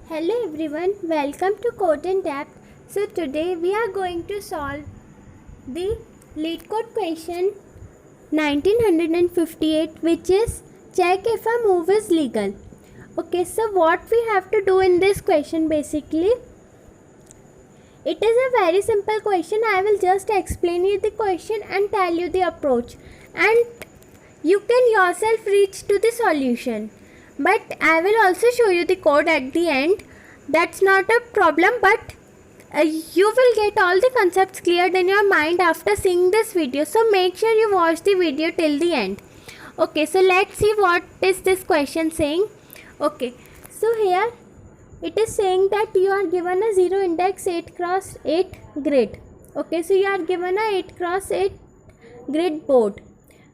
Hello everyone, welcome to Code in Depth. So today we are going to solve the lead code question 1958, which is check if a move is legal. Okay, so what we have to do in this question, basically it is a very simple question. I will just explain you the question and tell you the approach, and you can yourself reach to the solution, but I will also show you the code at the end. That's not a problem, but you will get all the concepts cleared in your mind after seeing this video, so make sure you watch the video till the end. Okay, so let's see what is this question saying. Okay, so here it is saying that you are given a 0 index 8x8 grid. Okay, so you are given a 8x8 grid board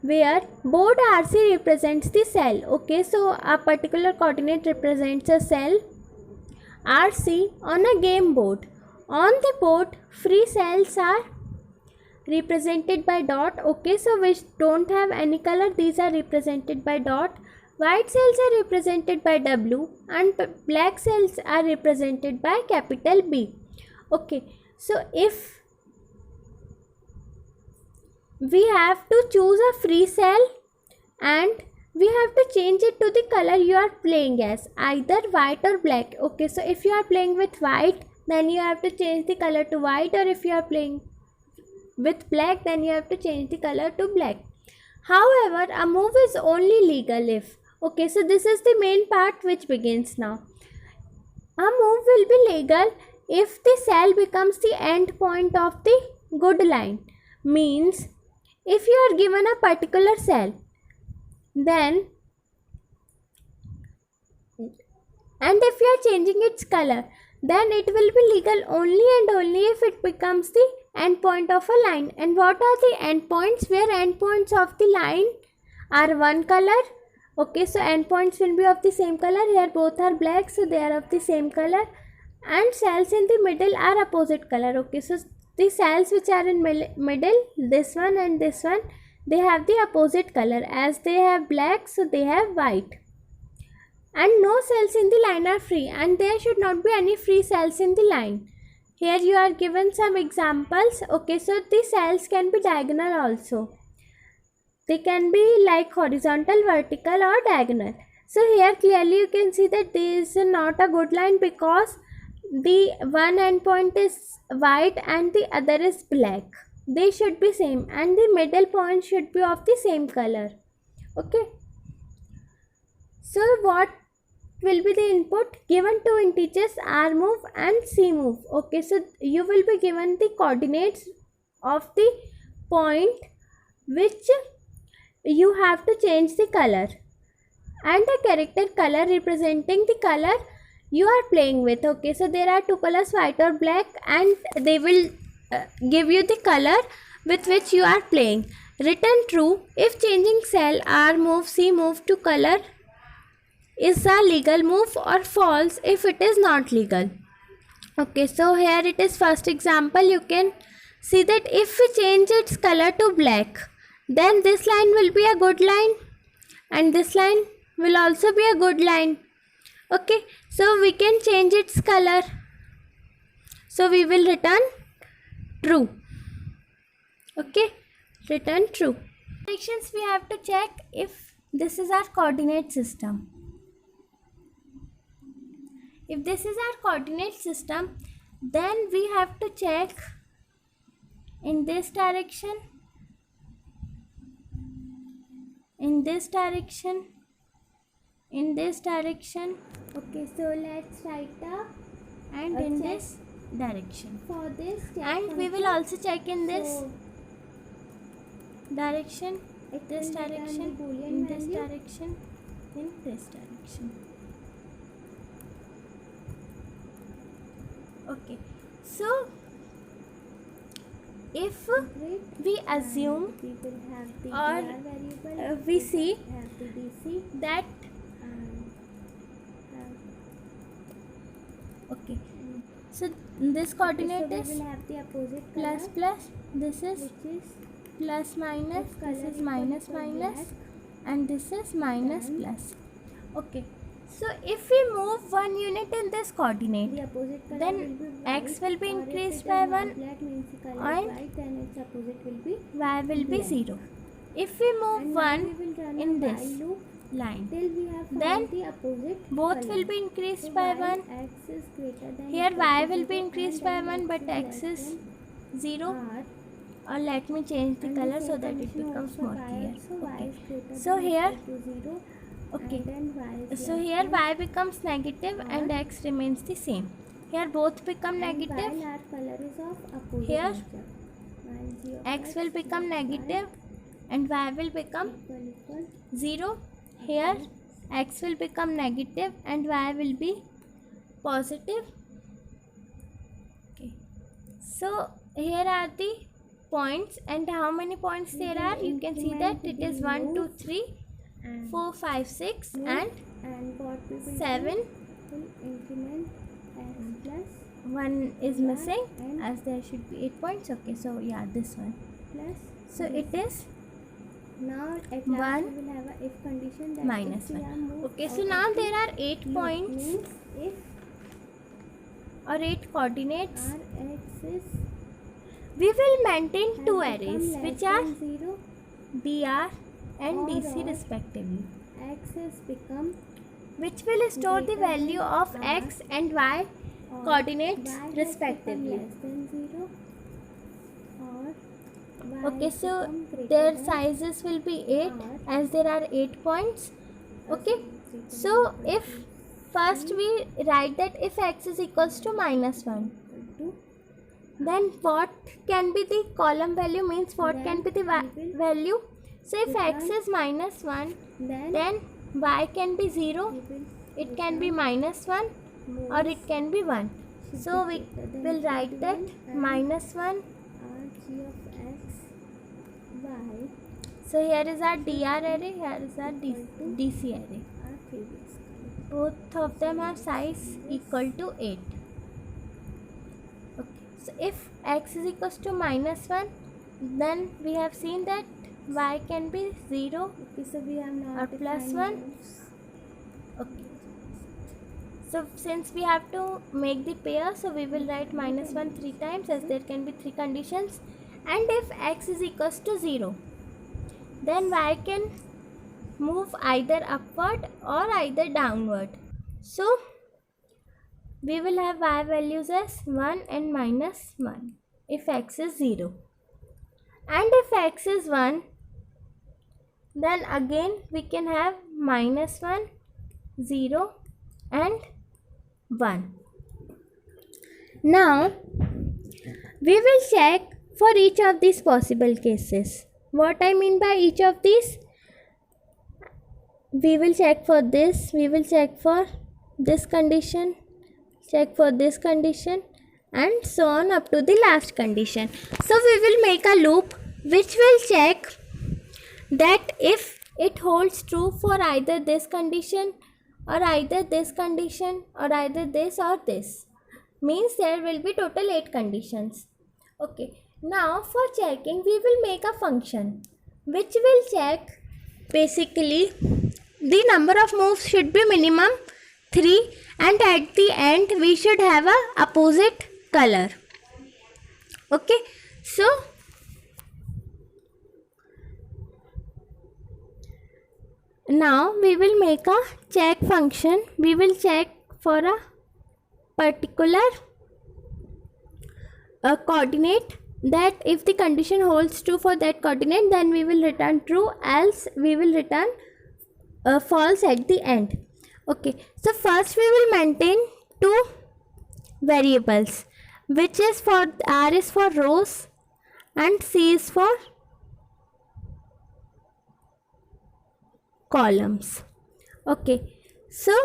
where board RC represents the cell. Okay, so a particular coordinate represents a cell RC on a game board. On the board, free cells are represented by dot. Okay, so which don't have any color, these are represented by dot. White cells are represented by W and black cells are represented by capital B. Okay, so if we have to choose a free cell and we have to change it to the color you are playing as, either white or black. Okay, so if you are playing with white, then you have to change the color to white, or if you are playing with black, then you have to change the color to black. However, a move is only legal if, okay, so this is the main part which begins now. A move will be legal if the cell becomes the end point of the good line. Means if you are given a particular cell, then and if you are changing its color, then it will be legal only and only if it becomes the end point of a line. And what are the endpoints? Where endpoints of the line are one color. Okay, so endpoints will be of the same color. Here both are black, so they are of the same color, and cells in the middle are opposite color. Okay, so the cells which are in middle, this one and this one, they have the opposite color. As they have black, so they have white. And no cells in the line are free, and there should not be any free cells in the line. Here you are given some examples. Okay, so the cells can be diagonal also. They can be like horizontal, vertical or diagonal. So here clearly you can see that this is not a good line because the one endpoint is white and the other is black. They should be same, and the middle point should be of the same color. Okay, so what will be the input? Given two integers R move and C move. Okay, so you will be given the coordinates of the point which you have to change the color, and a character color representing the color you are playing with. Okay, so there are two colors, white or black, and they will give you the color with which you are playing. Return true if changing cell R move C move to color is a legal move, or false if it is not legal. Okay, so here it is first example. You can see that if we change its color to black, then this line will be a good line and this line will also be a good line. Okay, so we can change its color, so we will return true. Okay, return true. Directions we have to check if this is our coordinate system. If this is our coordinate system, then we have to check in this direction, in this direction, in this direction. Okay, so let's write up and in this direction. For this, and we will also check in this direction, this direction, in this direction, in this direction. Okay, so if we assume or we see that okay, so this coordinate is plus plus, this is plus minus, this is minus minus, and this is minus plus. Okay, So if we move one unit in this coordinate, the opposite color then will be x will be white, or if increased it by is 1 black means the color and is white, then its opposite will be y will be black. 0. If we move And now 1 we will run in a this while loop line, till we have found then the opposite both color. will be increased So by while 1. x is greater than Here equal y to will be 0 increased and by then 1, but less x is than 0. r, Or let me change the and color same so that it condition becomes also more y clear. also y Okay. is greater So than here, equal to 0, okay. and then y is So less here than y becomes negative and r, x remains the same. Here both become and negative. while our color is of opposite Here, nature, while g of x will become plus y negative and y will become equal 0. Here x will become negative and y will be positive. Okay. So here are the points, and how many points there are? You can see that it is 1, 2, 3, 4, 5, 6 and what we will 7. do, will increment x plus 1 is missing and as there should be 8 points. Okay, so yeah, this one. plus So this. it is Now at 1 last we will have a if condition that minus if we 1. are moved Okay, out so of now the there are 8 loop, points means if or 8 coordinates. our x is We will maintain has two become arrays less which are than 0, dr and or dc respectively, x has become which will store the greater value than of r, x and y or coordinates y has respectively. become less than 0, or y Okay, has so become greater their than sizes will be 8 r. as there are 8 points. Okay, so if first we write that if x is equals to minus 1, to then what can be the column value, means what Then can be the we will value. So if x return- is minus 1, then then y can be 0, we will it can be minus 1 or it can be 1. So we will write that minus 1. r g of x y So here is our dr array, here is our dc array. our previous color. Both of them have size equal to 8. Okay, so if x is equals to minus 1, then we have seen that y can be 0 Okay, so we have now or plus defined 1. moves. Okay, so since we have to make the pair, so we will write minus 1 3 times as there can be 3 conditions. And if x is equals to 0, then y can move either upward or either downward. So we will have y values as 1 and minus 1 if x is 0. And if x is 1, then again we can have minus 1, 0 and 1. Now we will check for each of these possible cases. What I mean by each of these, we will check for this, we will check for this condition, check for this condition, and so on up to the last condition. So we will make a loop which will check that if it holds true for either this condition or either this condition or either this or this, means there will be total 8 conditions. Okay, now for checking we will make a function which will check basically the number of moves should be minimum 3 and at the end we should have a opposite color. Okay, so now we will make a check function. We will check for a particular coordinate, that if the condition holds true for that coordinate, then we will return true, else we will return false at the end. Okay, so first we will maintain 2 variables, which is for r is for rows and c is for columns. Okay, so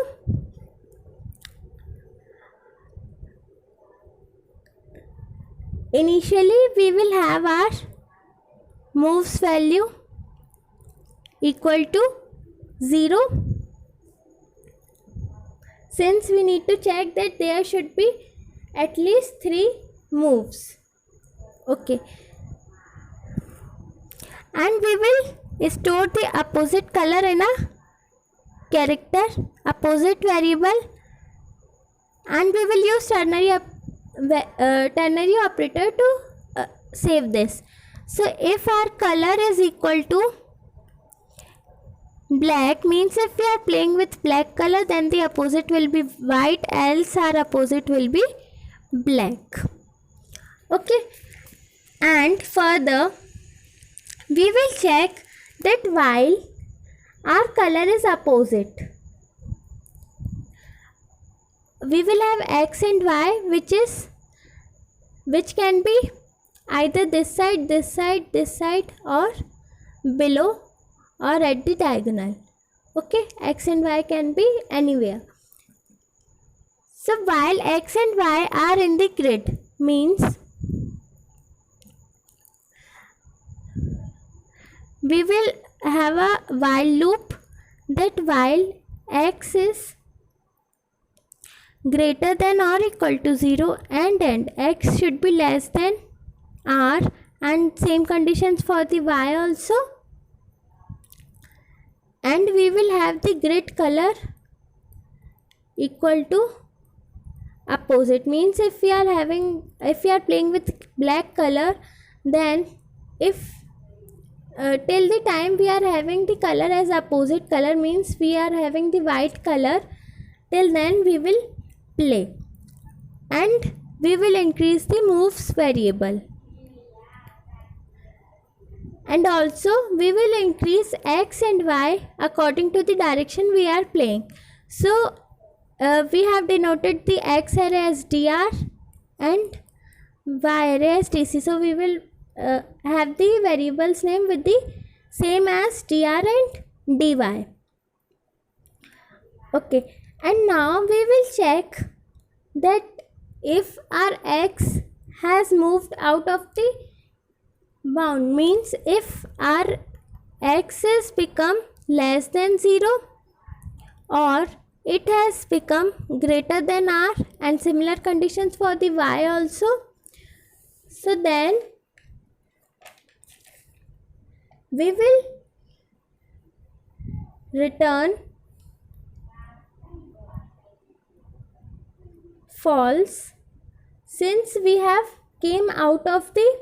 initially we will have our moves value equal to 0, since we need to check that there should be at least 3 moves. Okay, and we will store the opposite color in a character, opposite variable, and we will use ternary operator to save this. So if our color is equal to black, means if we are playing with black color, then the opposite will be white, else our opposite will be black. Okay, and further we will check that while our color is opposite, we will have x and y, which can be either this side, this side, this side, or below or at the diagonal. Okay, x and y can be anywhere. So while x and y are in the grid, means we will have a while loop, that while x is greater than or equal to 0 and x should be less than r, and same conditions for the y also, and we will have the grid color equal to opposite. Means if we are playing with black color, then if till the time we are having the color as opposite color, means we are having the white color, till then we will play, and we will increase the moves variable, and also we will increase x and y according to the direction we are playing. So we have denoted the x array as dr and y array as dc. So we will have the variables name with the same as dr and dy. Okay, and now we will check that if our x has moved out of the bound, means if our x has become less than 0 or it has become greater than r, and similar conditions for the y also. So then we will return false, since we have came out of the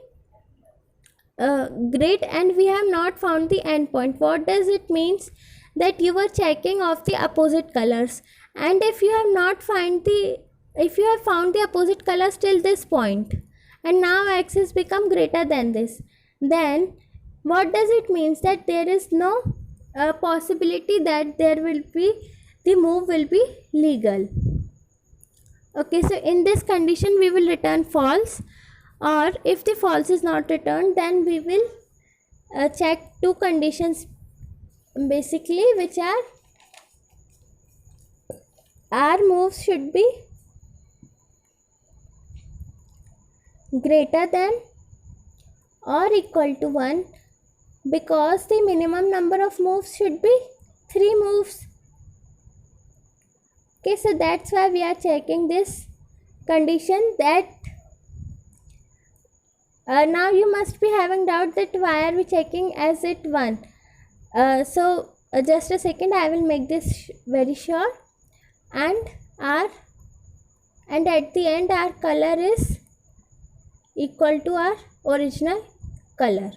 grid and we have not found the endpoint. What does it means? That you were checking of the opposite colors, and if you have found the opposite colors till this point, and now x has become greater than this, then what does it means? That there is no possibility that the move will be legal. Okay, so in this condition we will return false, or if the false is not returned, then we will check two conditions basically, which are our moves should be greater than or equal to 1, because the minimum number of moves should be 3 moves. Okay, so that's why we are checking this condition. That now you must be having doubt that why are we checking as it 1. So just a second, I will make this very sure. And at the end our color is equal to our original color.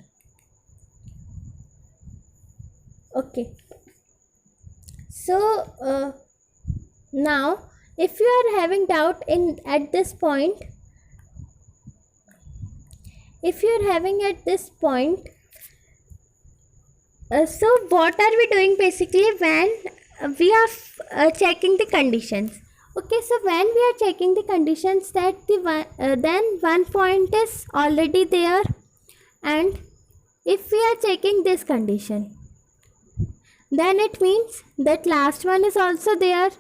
Okay, so now if you are having doubt at this point, so what are we doing basically when we are checking the conditions? Okay, so when we are checking the conditions, that then one point is already there, and if we are checking this condition, then it means that last one is also there.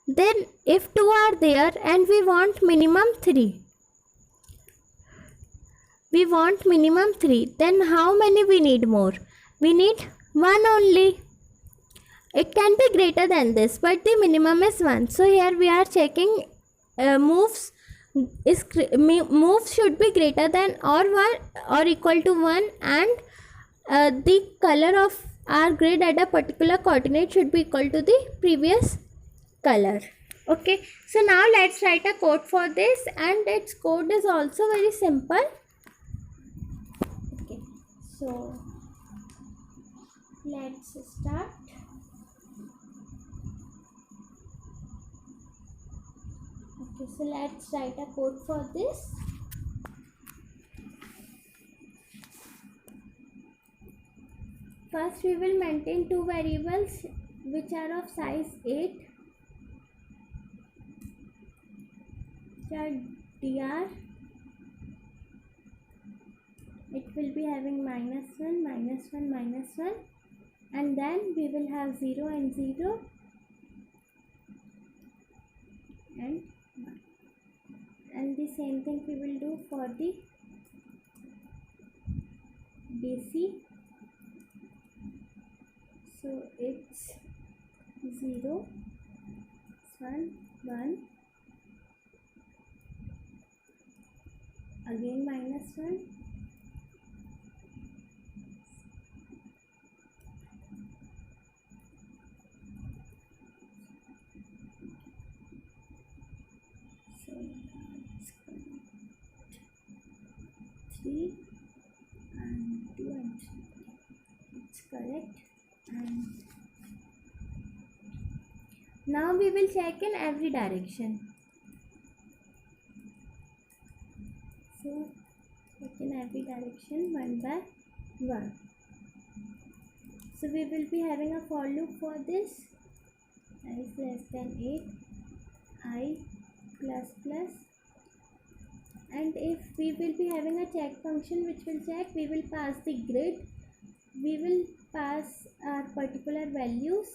Then if 2 are there and we want minimum 3, then how many we need more? We need 1 only. It can be greater than this, but the minimum is 1. So here we are checking moves should be greater than or 1 or equal to 1, and the color of our grid at a particular coordinate should be equal to the previous color. Okay, so now let's write a code for this, and its code is also very simple. Okay, so let's start. Okay, so let's write a code for this. First we will maintain two variables which are of size 8, which are dr. It will be having -1, -1, -1, and then we will have 0 and 0 and 1. And the same thing we will do for the DC. So it's 0, 1, 1, again -1, so it's 3 and 2 and 3. It's correct. And now we will check in every direction. So check in every direction one by one. So we will be having a for loop for this. I is less than 8, I plus plus, and if we will be having a check function which will check, we will pass the grid, we will pass our particular values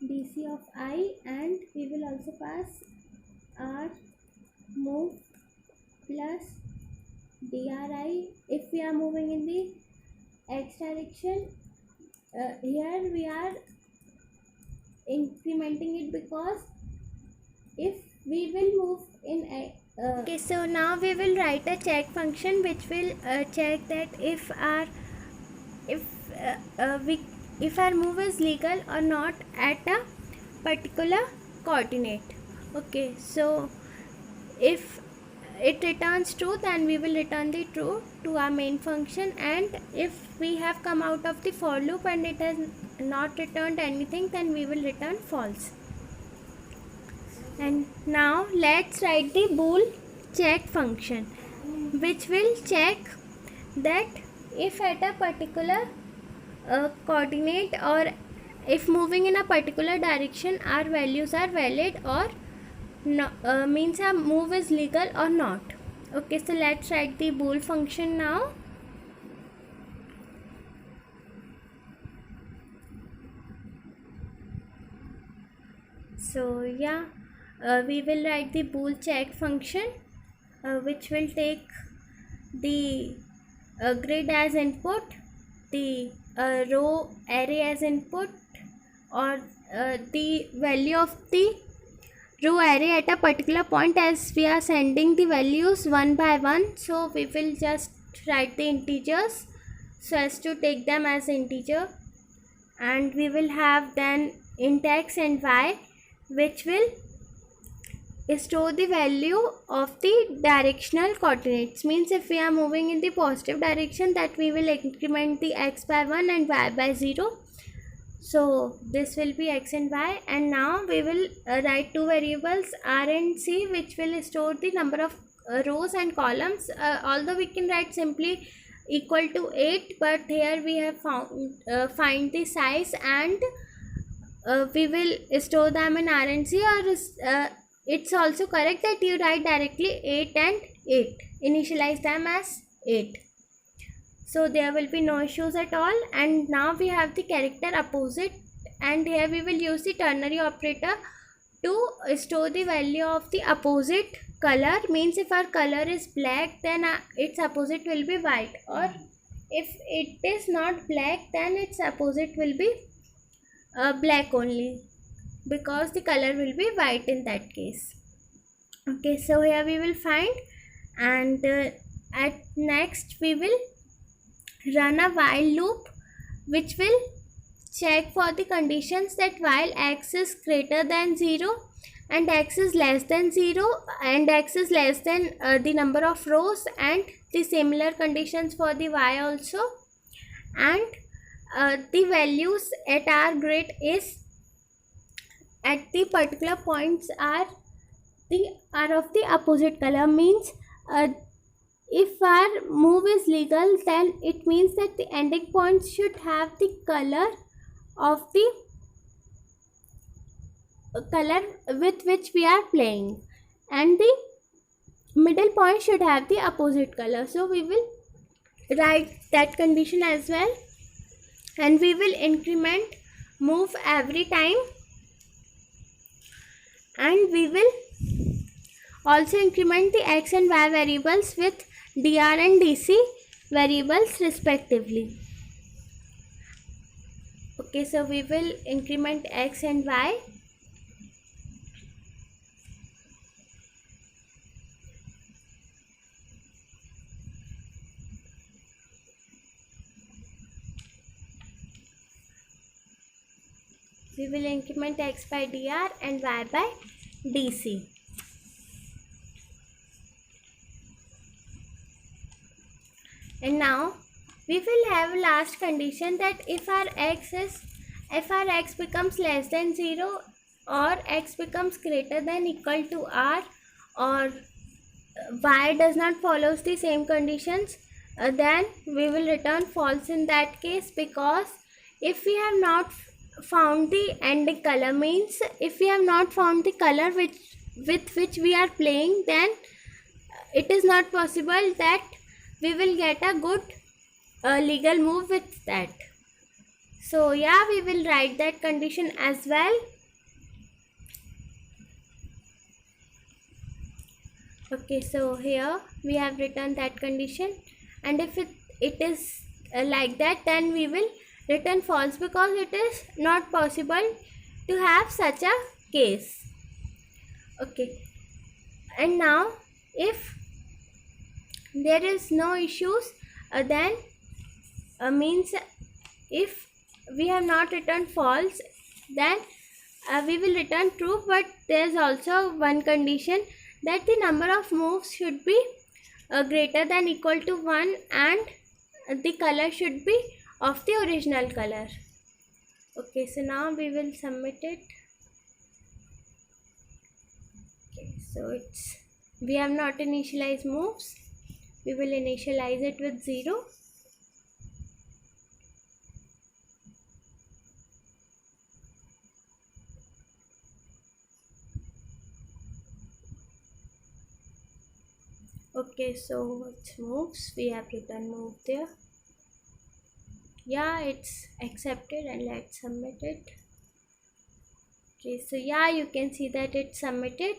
DC of I, and we will also pass our move plus DRI if we are moving in the x direction. Here we are incrementing it because if we will move in a okay, so now we will write a check function which will check that if our move is legal or not at a particular coordinate. Okay, so if it returns true, then we will return the true to our main function, and if we have come out of the for loop and it has not returned anything, then we will return false. And now let's write the bool check function which will check that if at a particular coordinate or if moving in a particular direction our values are valid or no, means our move is legal or not. Okay, so let's write the bool function now. So yeah, we will write the bool check function which will take the grid as input, the row array as input, or the value of the row array at a particular point, as we are sending the values one by one, so we will just write the integers so as to take them as integer, and we will have then int x and y which will store the value of the directional coordinates. Means if we are moving in the positive direction, that we will increment the x by 1 and y by 0. So this will be x and y, and now we will write two variables r and c which will store the number of rows and columns. Although we can write simply equal to 8, but here we have found find the size, and we will store them in r and c, or it's also correct that you write directly 8 and 8, initialize them as 8. So there will be no issues at all. And now we have the character opposite, and here we will use the ternary operator to store the value of the opposite color. Means if our color is black, then its opposite will be white, or if it is not black, then its opposite will be black only, because the color will be white in that case. Okay, so here we will find, and at next we will run a while loop which will check for the conditions that while x is greater than 0 and x is less than 0 and x is less than the number of rows, and the similar conditions for the y also, and the values at our grid is at the particular points are of the opposite color. Means if our move is legal, then it means that the ending points should have the color of the color with which we are playing, and the middle point should have the opposite color. So we will write that condition as well, and we will increment move every time, and we will also increment the x and y variables with dr and dc variables respectively. Okay, so we will increment x and y. We will increment x by dr and y by dc. And now we will have last condition that if our x becomes less than 0 or x becomes greater than equal to r, or y does not follows the same conditions, then we will return false in that case, because if we have not found the ending color, means if we have not found the color with which we are playing, then it is not possible that we will get a good legal move with that. So yeah, we will write that condition as well. Okay, so here we have written that condition, and if it is like that, then we will return false, because it is not possible to have such a case. Okay, and now if there is no issues, then means if we have not returned false, then we will return true, but there is also one condition that the number of moves should be greater than equal to 1, and the color should be of the original color. Okay, so now we will submit it. Okay, so we have not initialized moves. We will initialize it with 0. Okay, so it's moves. We have written move there. Yeah, it's accepted, and let's submit it. Okay, so yeah, you can see that it's submitted,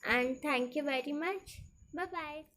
and thank you very much. Bye bye.